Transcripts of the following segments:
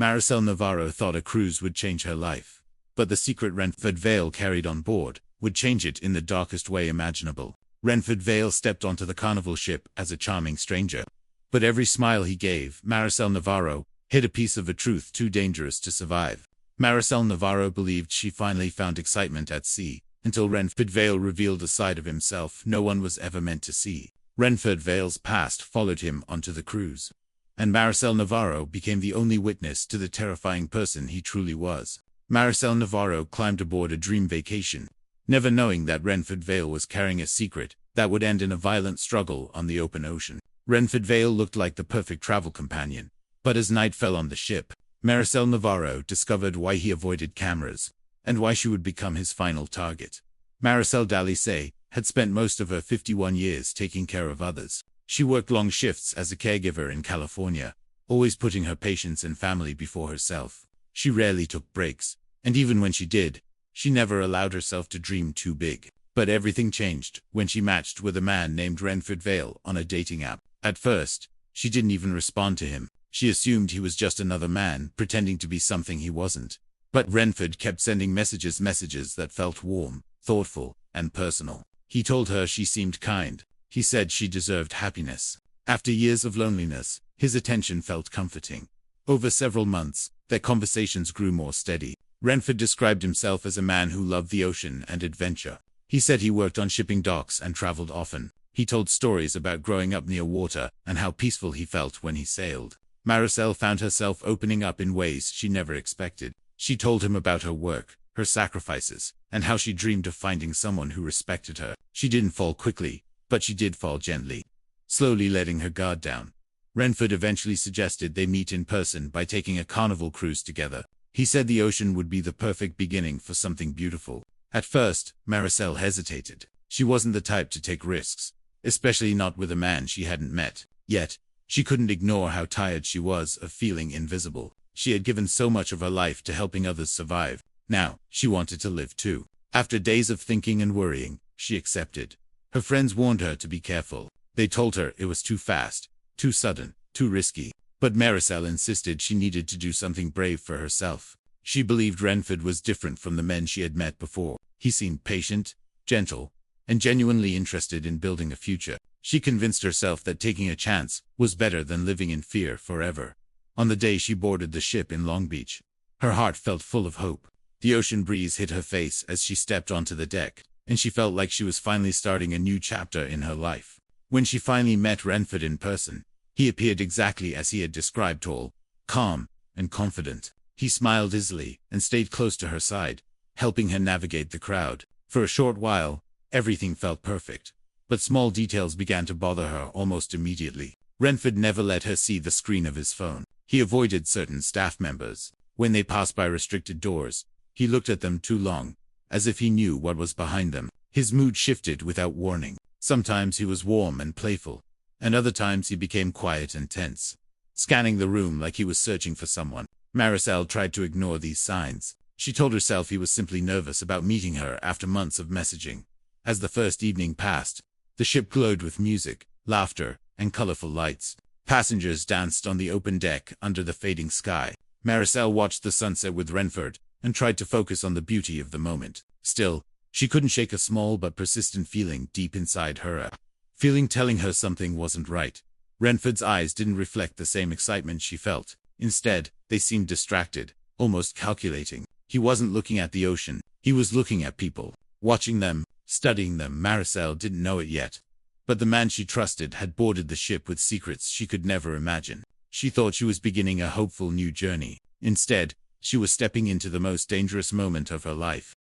Maricel Navarro thought a cruise would change her life. But the secret Renford Vale carried on board would change it in the darkest way imaginable. Renford Vale stepped onto the Carnival ship as a charming stranger. But every smile he gave Maricel Navarro hid a piece of a truth too dangerous to survive. Maricel Navarro believed she finally found excitement at sea, until Renford Vale revealed a side of himself no one was ever meant to see. Renford Vale's past followed him onto the cruise, and Maricel Navarro became the only witness to the terrifying person he truly was. Maricel Navarro climbed aboard a dream vacation, never knowing that Renford Vale was carrying a secret that would end in a violent struggle on the open ocean. Renford Vale looked like the perfect travel companion, but as night fell on the ship, Maricel Navarro discovered why he avoided cameras, and why she would become his final target. Maricel Dalise had spent most of her 51 years taking care of others. She worked long shifts as a caregiver in California, always putting her patients and family before herself. She rarely took breaks, and even when she did, she never allowed herself to dream too big. But everything changed when she matched with a man named Renford Vale on a dating app. At first, she didn't even respond to him. She assumed he was just another man, pretending to be something he wasn't. But Renford kept sending messages that felt warm, thoughtful, and personal. He told her she seemed kind. He said she deserved happiness. After years of loneliness, his attention felt comforting. Over several months, their conversations grew more steady. Renford described himself as a man who loved the ocean and adventure. He said he worked on shipping docks and traveled often. He told stories about growing up near water and how peaceful he felt when he sailed. Maricel found herself opening up in ways she never expected. She told him about her work, her sacrifices, and how she dreamed of finding someone who respected her. She didn't fall quickly, but she did fall gently, slowly letting her guard down. Renford eventually suggested they meet in person by taking a Carnival cruise together. He said the ocean would be the perfect beginning for something beautiful. At first, Maricel hesitated. She wasn't the type to take risks, especially not with a man she hadn't met. Yet, she couldn't ignore how tired she was of feeling invisible. She had given so much of her life to helping others survive. Now, she wanted to live too. After days of thinking and worrying, she accepted. Her friends warned her to be careful. They told her it was too fast, too sudden, too risky. But Maricel insisted she needed to do something brave for herself. She believed Renford was different from the men she had met before. He seemed patient, gentle, and genuinely interested in building a future. She convinced herself that taking a chance was better than living in fear forever. On the day she boarded the ship in Long Beach, her heart felt full of hope. The ocean breeze hit her face as she stepped onto the deck, and she felt like she was finally starting a new chapter in her life. When she finally met Renford in person, he appeared exactly as he had described: tall, calm, and confident. He smiled easily and stayed close to her side, helping her navigate the crowd. For a short while, everything felt perfect, but small details began to bother her almost immediately. Renford never let her see the screen of his phone. He avoided certain staff members. When they passed by restricted doors, he looked at them too long, as if he knew what was behind them. His mood shifted without warning. Sometimes he was warm and playful, and other times he became quiet and tense, scanning the room like he was searching for someone. Maricel tried to ignore these signs. She told herself he was simply nervous about meeting her after months of messaging. As the first evening passed, the ship glowed with music, laughter, and colorful lights. Passengers danced on the open deck under the fading sky. Maricel watched the sunset with Renford and tried to focus on the beauty of the moment. Still, she couldn't shake a small but persistent feeling deep inside her. Feeling telling her something wasn't right. Renford's eyes didn't reflect the same excitement she felt. Instead, they seemed distracted, almost calculating. He wasn't looking at the ocean. He was looking at people, watching them, studying them. Maricel didn't know it yet, but the man she trusted had boarded the ship with secrets she could never imagine. She thought she was beginning a hopeful new journey. Instead, she was stepping into the most dangerous moment of her life.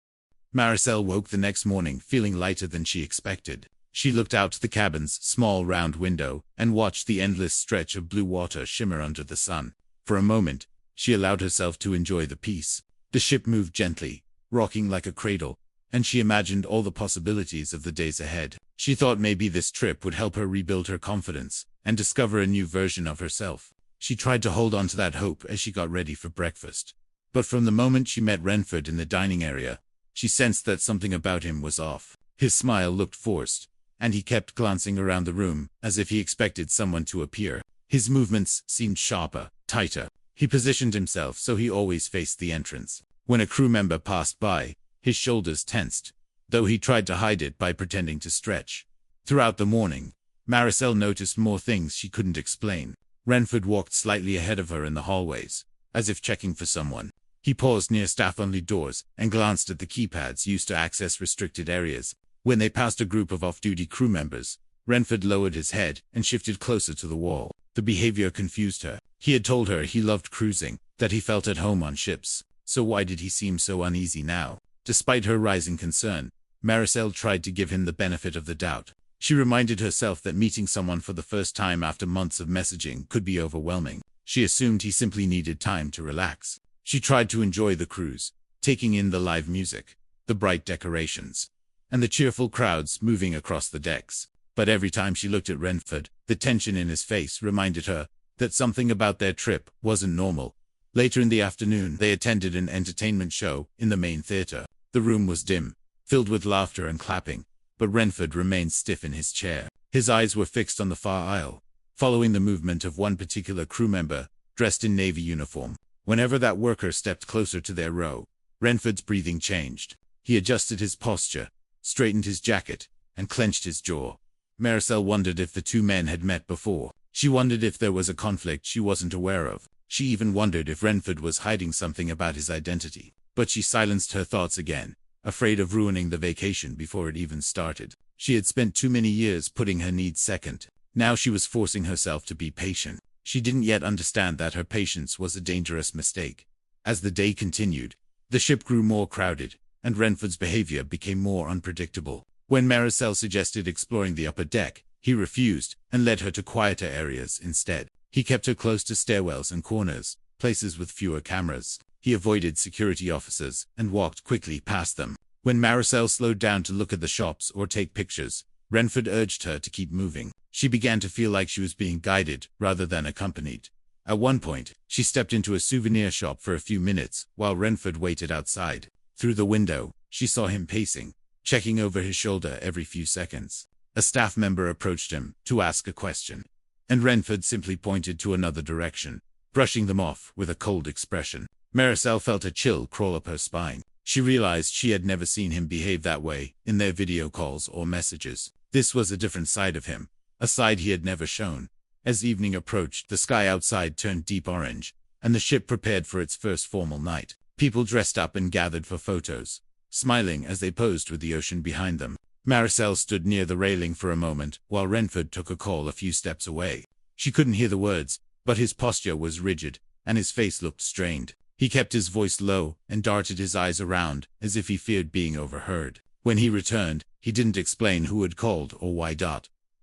Maricel woke the next morning feeling lighter than she expected. She looked out the cabin's small round window and watched the endless stretch of blue water shimmer under the sun. For a moment, she allowed herself to enjoy the peace. The ship moved gently, rocking like a cradle, and she imagined all the possibilities of the days ahead. She thought maybe this trip would help her rebuild her confidence and discover a new version of herself. She tried to hold on to that hope as she got ready for breakfast. But from the moment she met Renford in the dining area, she sensed that something about him was off. His smile looked forced, and he kept glancing around the room as if he expected someone to appear. His movements seemed sharper, tighter. He positioned himself so he always faced the entrance. When a crew member passed by, his shoulders tensed, though he tried to hide it by pretending to stretch. Throughout the morning, Maricel noticed more things she couldn't explain. Renford walked slightly ahead of her in the hallways, as if checking for someone. He paused near staff-only doors and glanced at the keypads used to access restricted areas. When they passed a group of off-duty crew members, Renford lowered his head and shifted closer to the wall. The behavior confused her. He had told her he loved cruising, that he felt at home on ships. So why did he seem so uneasy now? Despite her rising concern, Maricel tried to give him the benefit of the doubt. She reminded herself that meeting someone for the first time after months of messaging could be overwhelming. She assumed he simply needed time to relax. She tried to enjoy the cruise, taking in the live music, the bright decorations, and the cheerful crowds moving across the decks. But every time she looked at Renford, the tension in his face reminded her that something about their trip wasn't normal. Later in the afternoon, they attended an entertainment show in the main theater. The room was dim, filled with laughter and clapping, but Renford remained stiff in his chair. His eyes were fixed on the far aisle, following the movement of one particular crew member, dressed in Navy uniform. Whenever that worker stepped closer to their row, Renford's breathing changed. He adjusted his posture, straightened his jacket, and clenched his jaw. Maricel wondered if the two men had met before. She wondered if there was a conflict she wasn't aware of. She even wondered if Renford was hiding something about his identity. But she silenced her thoughts again, afraid of ruining the vacation before it even started. She had spent too many years putting her needs second. Now she was forcing herself to be patient. She didn't yet understand that her patience was a dangerous mistake. As the day continued, the ship grew more crowded, and Renford's behavior became more unpredictable. When Maricel suggested exploring the upper deck, he refused and led her to quieter areas instead. He kept her close to stairwells and corners, places with fewer cameras. He avoided security officers and walked quickly past them. When Maricel slowed down to look at the shops or take pictures, Renford urged her to keep moving. She began to feel like she was being guided rather than accompanied. At one point, she stepped into a souvenir shop for a few minutes while Renford waited outside. Through the window, she saw him pacing, checking over his shoulder every few seconds. A staff member approached him to ask a question, and Renford simply pointed to another direction, brushing them off with a cold expression. Maricel felt a chill crawl up her spine. She realized she had never seen him behave that way in their video calls or messages. This was a different side of him, a side he had never shown. As evening approached, the sky outside turned deep orange, and the ship prepared for its first formal night. People dressed up and gathered for photos, smiling as they posed with the ocean behind them. Maricel stood near the railing for a moment while Renford took a call a few steps away. She couldn't hear the words, but his posture was rigid, and his face looked strained. He kept his voice low and darted his eyes around as if he feared being overheard. When he returned, he didn't explain who had called or why.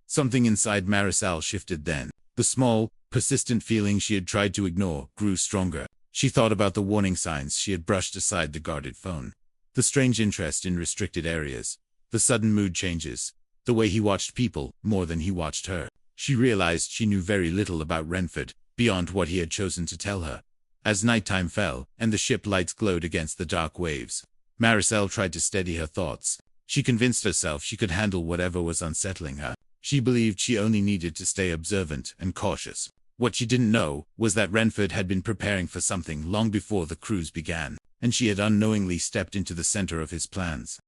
Something inside Maricel shifted then. The small, persistent feeling she had tried to ignore grew stronger. She thought about the warning signs she had brushed aside, the guarded phone, the strange interest in restricted areas, the sudden mood changes, the way he watched people more than he watched her. She realized she knew very little about Renford, beyond what he had chosen to tell her. As nighttime fell, and the ship lights glowed against the dark waves, Maricel tried to steady her thoughts. She convinced herself she could handle whatever was unsettling her. She believed she only needed to stay observant and cautious. What she didn't know was that Renford had been preparing for something long before the cruise began, and she had unknowingly stepped into the center of his plans.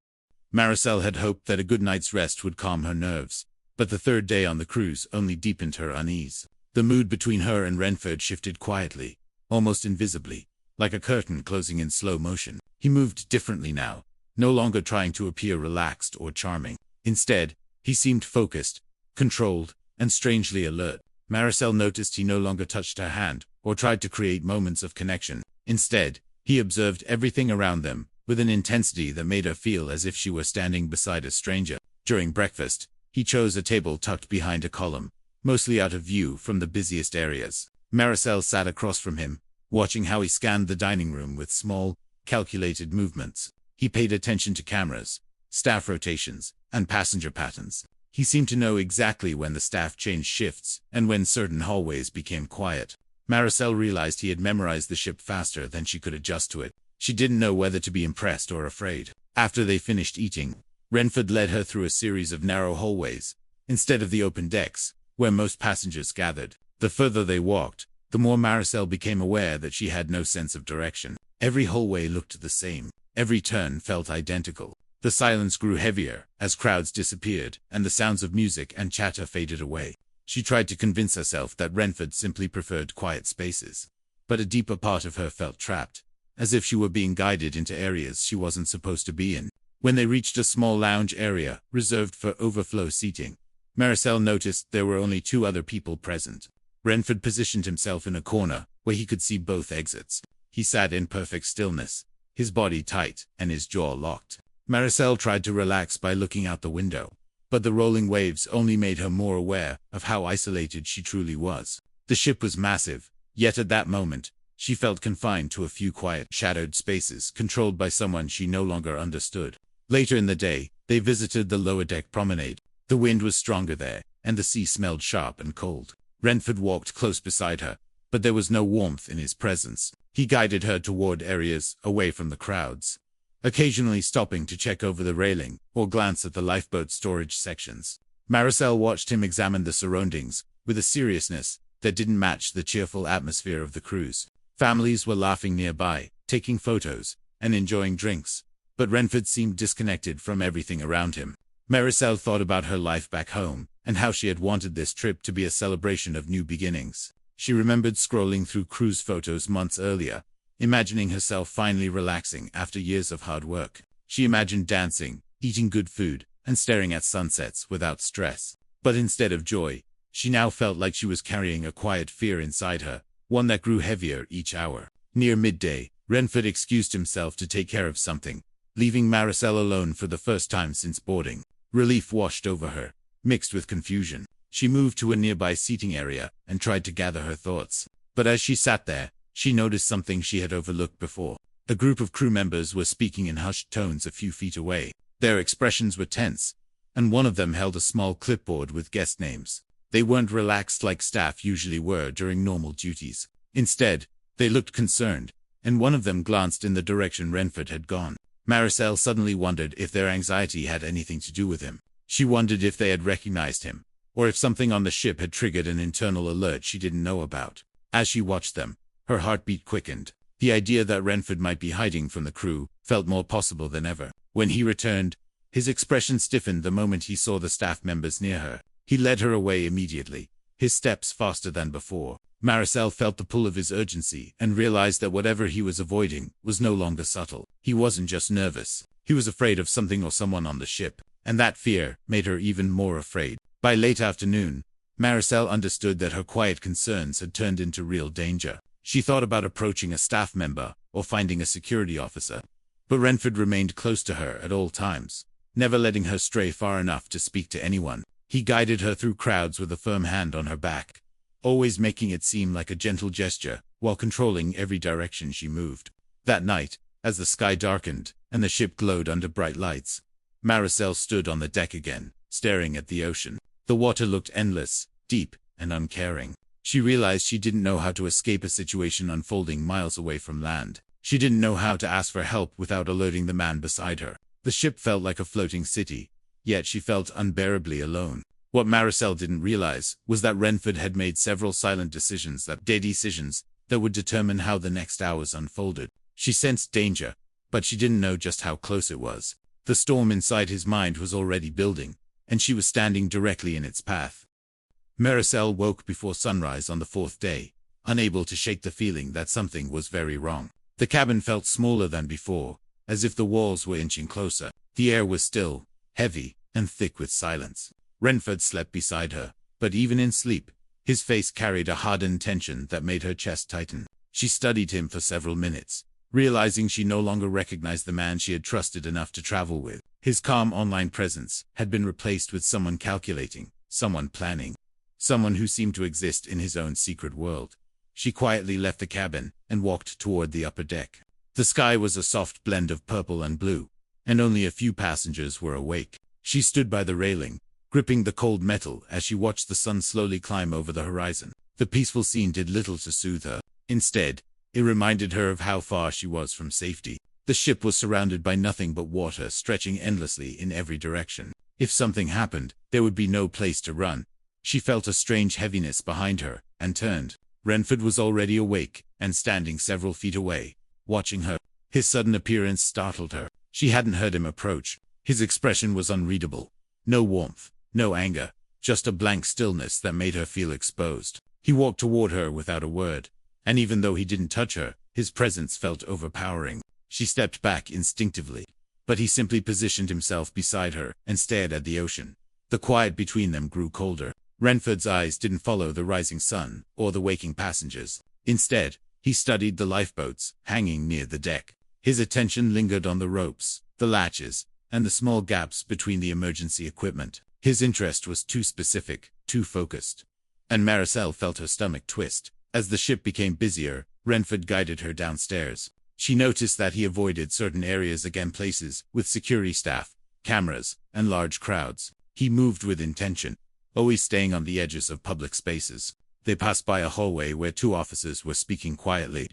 Maricel had hoped that a good night's rest would calm her nerves, but the third day on the cruise only deepened her unease. The mood between her and Renford shifted quietly, almost invisibly, like a curtain closing in slow motion. He moved differently now, no longer trying to appear relaxed or charming. Instead, he seemed focused, controlled, and strangely alert. Maricel noticed he no longer touched her hand or tried to create moments of connection. Instead, he observed everything around them with an intensity that made her feel as if she were standing beside a stranger. During breakfast, he chose a table tucked behind a column, mostly out of view from the busiest areas. Maricel sat across from him, watching how he scanned the dining room with small, calculated movements. He paid attention to cameras, staff rotations, and passenger patterns. He seemed to know exactly when the staff changed shifts and when certain hallways became quiet. Maricel realized he had memorized the ship faster than she could adjust to it. She didn't know whether to be impressed or afraid. After they finished eating, Renford led her through a series of narrow hallways, instead of the open decks, where most passengers gathered. The further they walked, the more Maricel became aware that she had no sense of direction. Every hallway looked the same. Every turn felt identical. The silence grew heavier as crowds disappeared and the sounds of music and chatter faded away. She tried to convince herself that Renford simply preferred quiet spaces. But a deeper part of her felt trapped, as if she were being guided into areas she wasn't supposed to be in. When they reached a small lounge area reserved for overflow seating, Maricel noticed there were only 2 other people present. Renford positioned himself in a corner where he could see both exits. He sat in perfect stillness, his body tight and his jaw locked. Maricel tried to relax by looking out the window, but the rolling waves only made her more aware of how isolated she truly was. The ship was massive, yet at that moment, she felt confined to a few quiet, shadowed spaces controlled by someone she no longer understood. Later in the day, they visited the lower deck promenade. The wind was stronger there, and the sea smelled sharp and cold. Renford walked close beside her, but there was no warmth in his presence. He guided her toward areas away from the crowds, occasionally stopping to check over the railing or glance at the lifeboat storage sections. Maricel watched him examine the surroundings with a seriousness that didn't match the cheerful atmosphere of the cruise. Families were laughing nearby, taking photos, and enjoying drinks, but Renford seemed disconnected from everything around him. Maricel thought about her life back home and how she had wanted this trip to be a celebration of new beginnings. She remembered scrolling through cruise photos months earlier, imagining herself finally relaxing after years of hard work. She imagined dancing, eating good food, and staring at sunsets without stress. But instead of joy, she now felt like she was carrying a quiet fear inside her, one that grew heavier each hour. Near midday, Renford excused himself to take care of something, leaving Maricel alone for the first time since boarding. Relief washed over her, mixed with confusion. She moved to a nearby seating area and tried to gather her thoughts. But as she sat there, she noticed something she had overlooked before. A group of crew members were speaking in hushed tones a few feet away. Their expressions were tense, and one of them held a small clipboard with guest names. They weren't relaxed like staff usually were during normal duties. Instead, they looked concerned, and one of them glanced in the direction Renford had gone. Maricel suddenly wondered if their anxiety had anything to do with him. She wondered if they had recognized him, or if something on the ship had triggered an internal alert she didn't know about. As she watched them, her heartbeat quickened. The idea that Renford might be hiding from the crew felt more possible than ever. When he returned, his expression stiffened the moment he saw the staff members near her. He led her away immediately, his steps faster than before. Maricel felt the pull of his urgency and realized that whatever he was avoiding was no longer subtle. He wasn't just nervous. He was afraid of something or someone on the ship, and that fear made her even more afraid. By late afternoon, Maricel understood that her quiet concerns had turned into real danger. She thought about approaching a staff member or finding a security officer, but Renford remained close to her at all times, never letting her stray far enough to speak to anyone. He guided her through crowds with a firm hand on her back, always making it seem like a gentle gesture while controlling every direction she moved. That night, as the sky darkened and the ship glowed under bright lights, Maricel stood on the deck again, staring at the ocean. The water looked endless, deep, and uncaring. She realized she didn't know how to escape a situation unfolding miles away from land. She didn't know how to ask for help without alerting the man beside her. The ship felt like a floating city, yet she felt unbearably alone. What Maricel didn't realize was that Renford had made several silent decisions that would determine how the next hours unfolded. She sensed danger, but she didn't know just how close it was. The storm inside his mind was already building, and she was standing directly in its path. Maricel woke before sunrise on the 4th day, unable to shake the feeling that something was very wrong. The cabin felt smaller than before, as if the walls were inching closer. The air was still, heavy, and thick with silence. Renford slept beside her, but even in sleep, his face carried a hardened tension that made her chest tighten. She studied him for several minutes, realizing she no longer recognized the man she had trusted enough to travel with. His calm online presence had been replaced with someone calculating, someone planning, someone who seemed to exist in his own secret world. She quietly left the cabin and walked toward the upper deck. The sky was a soft blend of purple and blue, and only a few passengers were awake. She stood by the railing, gripping the cold metal as she watched the sun slowly climb over the horizon. The peaceful scene did little to soothe her. Instead, it reminded her of how far she was from safety. The ship was surrounded by nothing but water stretching endlessly in every direction. If something happened, there would be no place to run. She felt a strange heaviness behind her, and turned. Renford was already awake and standing several feet away, watching her. His sudden appearance startled her. She hadn't heard him approach. His expression was unreadable. No warmth, no anger, just a blank stillness that made her feel exposed. He walked toward her without a word, and even though he didn't touch her, his presence felt overpowering. She stepped back instinctively, but he simply positioned himself beside her and stared at the ocean. The quiet between them grew colder. Renford's eyes didn't follow the rising sun or the waking passengers. Instead, he studied the lifeboats hanging near the deck. His attention lingered on the ropes, the latches, and the small gaps between the emergency equipment. His interest was too specific, too focused. And Maricel felt her stomach twist. As the ship became busier, Renford guided her downstairs. She noticed that he avoided certain areas, again places with security staff, cameras, and large crowds. He moved with intention, always staying on the edges of public spaces. They passed by a hallway where two officers were speaking quietly,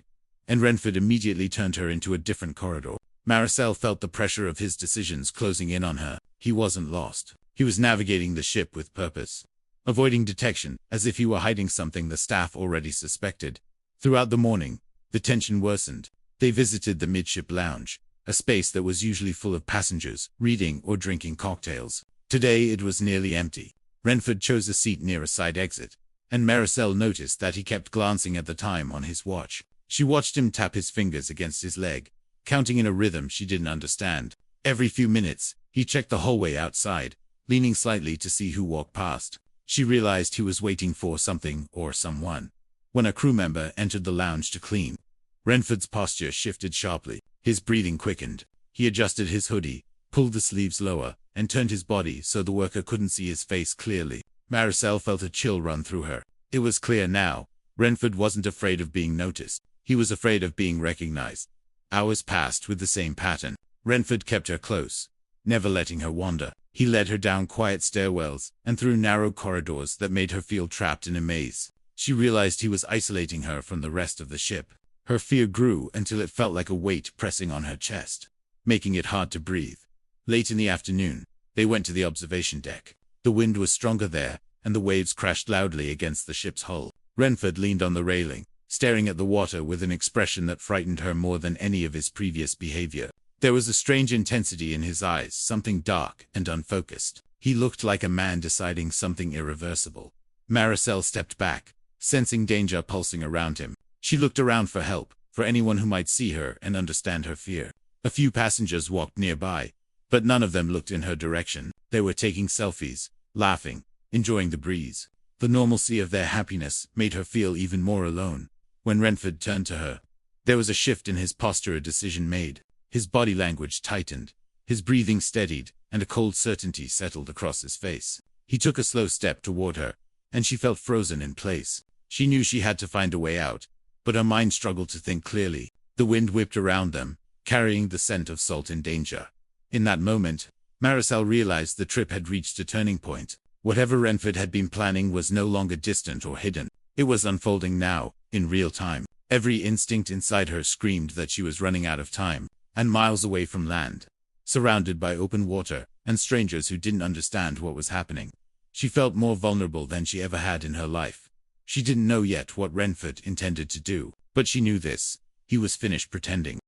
and Renford immediately turned her into a different corridor. Maricel felt the pressure of his decisions closing in on her. He wasn't lost. He was navigating the ship with purpose, avoiding detection, as if he were hiding something the staff already suspected. Throughout the morning, the tension worsened. They visited the midship lounge, a space that was usually full of passengers, reading or drinking cocktails. Today it was nearly empty. Renford chose a seat near a side exit, and Maricel noticed that he kept glancing at the time on his watch. She watched him tap his fingers against his leg, counting in a rhythm she didn't understand. Every few minutes, he checked the hallway outside, leaning slightly to see who walked past. She realized he was waiting for something or someone. When a crew member entered the lounge to clean, Renford's posture shifted sharply. His breathing quickened. He adjusted his hoodie, pulled the sleeves lower, and turned his body so the worker couldn't see his face clearly. Maricel felt a chill run through her. It was clear now. Renford wasn't afraid of being noticed. He was afraid of being recognized. Hours passed with the same pattern. Renford kept her close, never letting her wander. He led her down quiet stairwells and through narrow corridors that made her feel trapped in a maze. She realized he was isolating her from the rest of the ship. Her fear grew until it felt like a weight pressing on her chest, making it hard to breathe. Late in the afternoon, they went to the observation deck. The wind was stronger there, and the waves crashed loudly against the ship's hull. Renford leaned on the railing, staring at the water with an expression that frightened her more than any of his previous behavior. There was a strange intensity in his eyes, something dark and unfocused. He looked like a man deciding something irreversible. Maricel stepped back, sensing danger pulsing around him. She looked around for help, for anyone who might see her and understand her fear. A few passengers walked nearby, but none of them looked in her direction. They were taking selfies, laughing, enjoying the breeze. The normalcy of their happiness made her feel even more alone. When Renford turned to her, there was a shift in his posture, a decision made. His body language tightened, his breathing steadied, and a cold certainty settled across his face. He took a slow step toward her, and she felt frozen in place. She knew she had to find a way out, but her mind struggled to think clearly. The wind whipped around them, carrying the scent of salt and danger. In that moment, Maricel realized the trip had reached a turning point. Whatever Renford had been planning was no longer distant or hidden. It was unfolding now, in real time. Every instinct inside her screamed that she was running out of time, and miles away from land, surrounded by open water and strangers who didn't understand what was happening. She felt more vulnerable than she ever had in her life. She didn't know yet what Renford intended to do, but she knew this: he was finished pretending.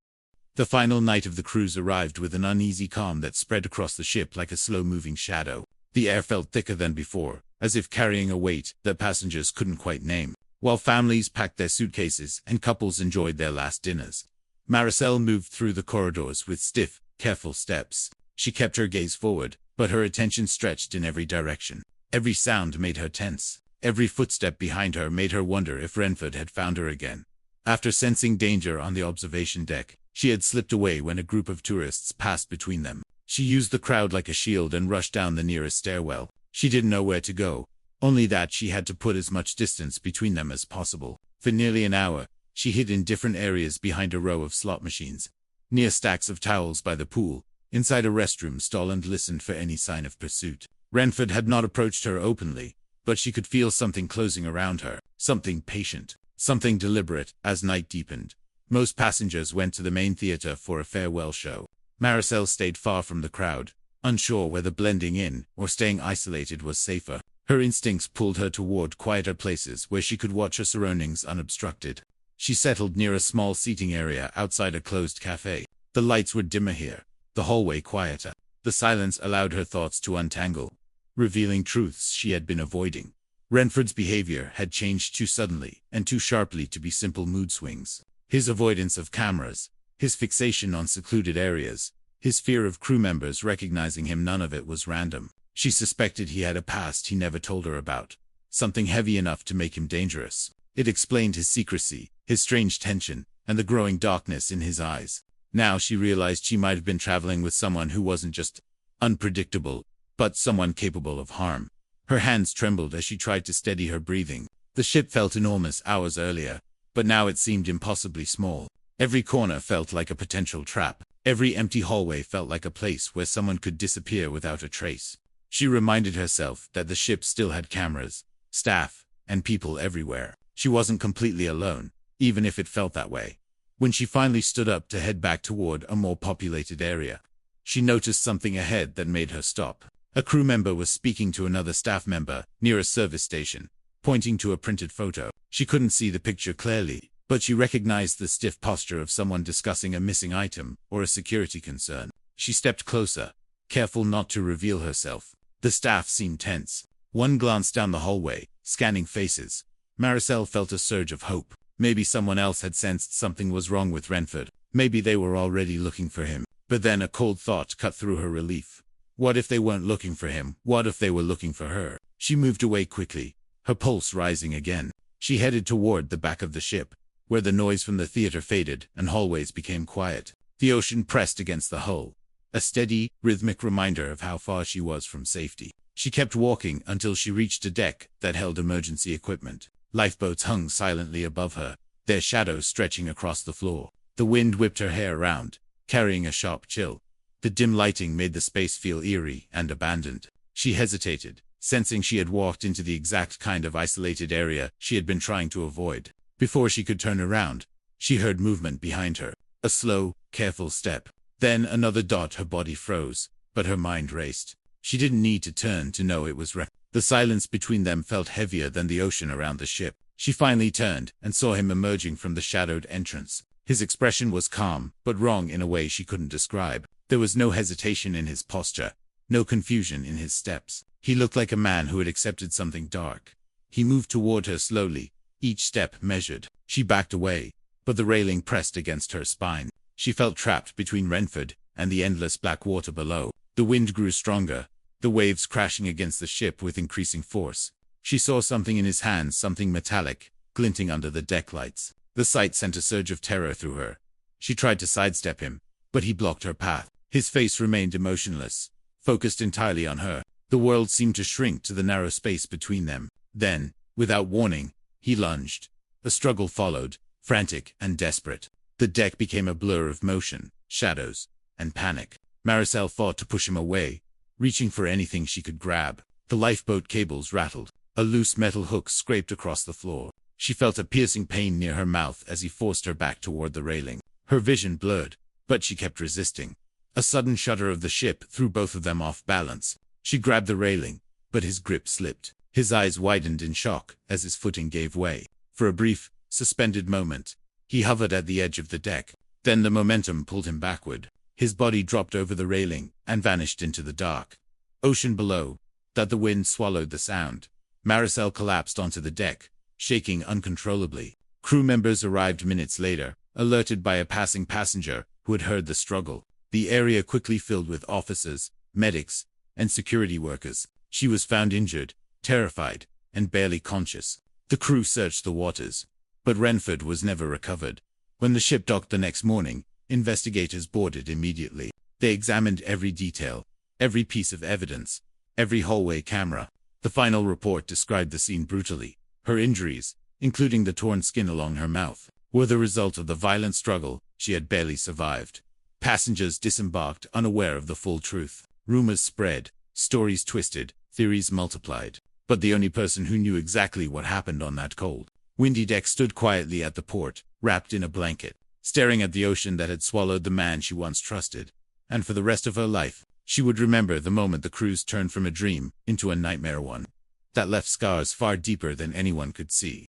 The final night of the cruise arrived with an uneasy calm that spread across the ship like a slow-moving shadow. The air felt thicker than before, as if carrying a weight that passengers couldn't quite name. While families packed their suitcases and couples enjoyed their last dinners, Maricel moved through the corridors with stiff, careful steps. She kept her gaze forward, but her attention stretched in every direction. Every sound made her tense. Every footstep behind her made her wonder if Renford had found her again. After sensing danger on the observation deck, she had slipped away when a group of tourists passed between them. She used the crowd like a shield and rushed down the nearest stairwell. She didn't know where to go, only that she had to put as much distance between them as possible. For nearly an hour, she hid in different areas behind a row of slot machines, near stacks of towels by the pool, inside a restroom stall, and listened for any sign of pursuit. Renford had not approached her openly, but she could feel something closing around her, something patient, something deliberate. As night deepened, most passengers went to the main theater for a farewell show. Maricel stayed far from the crowd, unsure whether blending in or staying isolated was safer. Her instincts pulled her toward quieter places where she could watch her surroundings unobstructed. She settled near a small seating area outside a closed cafe. The lights were dimmer here, the hallway quieter. The silence allowed her thoughts to untangle, revealing truths she had been avoiding. Renford's behavior had changed too suddenly and too sharply to be simple mood swings. His avoidance of cameras, his fixation on secluded areas, his fear of crew members recognizing him, none of it was random. She suspected he had a past he never told her about, something heavy enough to make him dangerous. It explained his secrecy, his strange tension, and the growing darkness in his eyes. Now she realized she might have been traveling with someone who wasn't just unpredictable, but someone capable of harm. Her hands trembled as she tried to steady her breathing. The ship felt enormous hours earlier, but now it seemed impossibly small. Every corner felt like a potential trap. Every empty hallway felt like a place where someone could disappear without a trace. She reminded herself that the ship still had cameras, staff, and people everywhere. She wasn't completely alone, even if it felt that way. When she finally stood up to head back toward a more populated area, she noticed something ahead that made her stop. A crew member was speaking to another staff member near a service station, pointing to a printed photo. She couldn't see the picture clearly, but she recognized the stiff posture of someone discussing a missing item or a security concern. She stepped closer, careful not to reveal herself. The staff seemed tense. One glance down the hallway, scanning faces. Maricel felt a surge of hope. Maybe someone else had sensed something was wrong with Renford. Maybe they were already looking for him. But then a cold thought cut through her relief. What if they weren't looking for him? What if they were looking for her? She moved away quickly, her pulse rising again. She headed toward the back of the ship, where the noise from the theater faded and hallways became quiet. The ocean pressed against the hull, a steady, rhythmic reminder of how far she was from safety. She kept walking until she reached a deck that held emergency equipment. Lifeboats hung silently above her, their shadows stretching across the floor. The wind whipped her hair around, carrying a sharp chill. The dim lighting made the space feel eerie and abandoned. She hesitated, sensing she had walked into the exact kind of isolated area she had been trying to avoid. Before she could turn around, she heard movement behind her. A slow, careful step. Then another dot. Her body froze, but her mind raced. She didn't need to turn to know it was Renford. The silence between them felt heavier than the ocean around the ship. She finally turned and saw him emerging from the shadowed entrance. His expression was calm, but wrong in a way she couldn't describe. There was no hesitation in his posture, no confusion in his steps. He looked like a man who had accepted something dark. He moved toward her slowly, each step measured. She backed away, but the railing pressed against her spine. She felt trapped between Renford and the endless black water below. The wind grew stronger, the waves crashing against the ship with increasing force. She saw something in his hands, something metallic, glinting under the deck lights. The sight sent a surge of terror through her. She tried to sidestep him, but he blocked her path. His face remained emotionless, focused entirely on her. The world seemed to shrink to the narrow space between them. Then, without warning, he lunged. A struggle followed, frantic and desperate. The deck became a blur of motion, shadows, and panic. Maricel fought to push him away, reaching for anything she could grab. The lifeboat cables rattled. A loose metal hook scraped across the floor. She felt a piercing pain near her mouth as he forced her back toward the railing. Her vision blurred, but she kept resisting. A sudden shudder of the ship threw both of them off balance. She grabbed the railing, but his grip slipped. His eyes widened in shock as his footing gave way. For a brief, suspended moment, he hovered at the edge of the deck. Then the momentum pulled him backward. His body dropped over the railing and vanished into the dark ocean below. That the wind swallowed the sound. Maricel collapsed onto the deck, shaking uncontrollably. Crew members arrived minutes later, alerted by a passing passenger who had heard the struggle. The area quickly filled with officers, medics, and security workers. She was found injured, terrified, and barely conscious. The crew searched the waters, but Renford was never recovered. When the ship docked the next morning, investigators boarded immediately. They examined every detail, every piece of evidence, every hallway camera. The final report described the scene brutally. Her injuries, including the torn skin along her mouth, were the result of the violent struggle she had barely survived. Passengers disembarked unaware of the full truth. Rumors spread, stories twisted, theories multiplied. But the only person who knew exactly what happened on that cold, windy deck stood quietly at the port, wrapped in a blanket, staring at the ocean that had swallowed the man she once trusted. And for the rest of her life, she would remember the moment the cruise turned from a dream into a nightmare one. that left scars far deeper than anyone could see.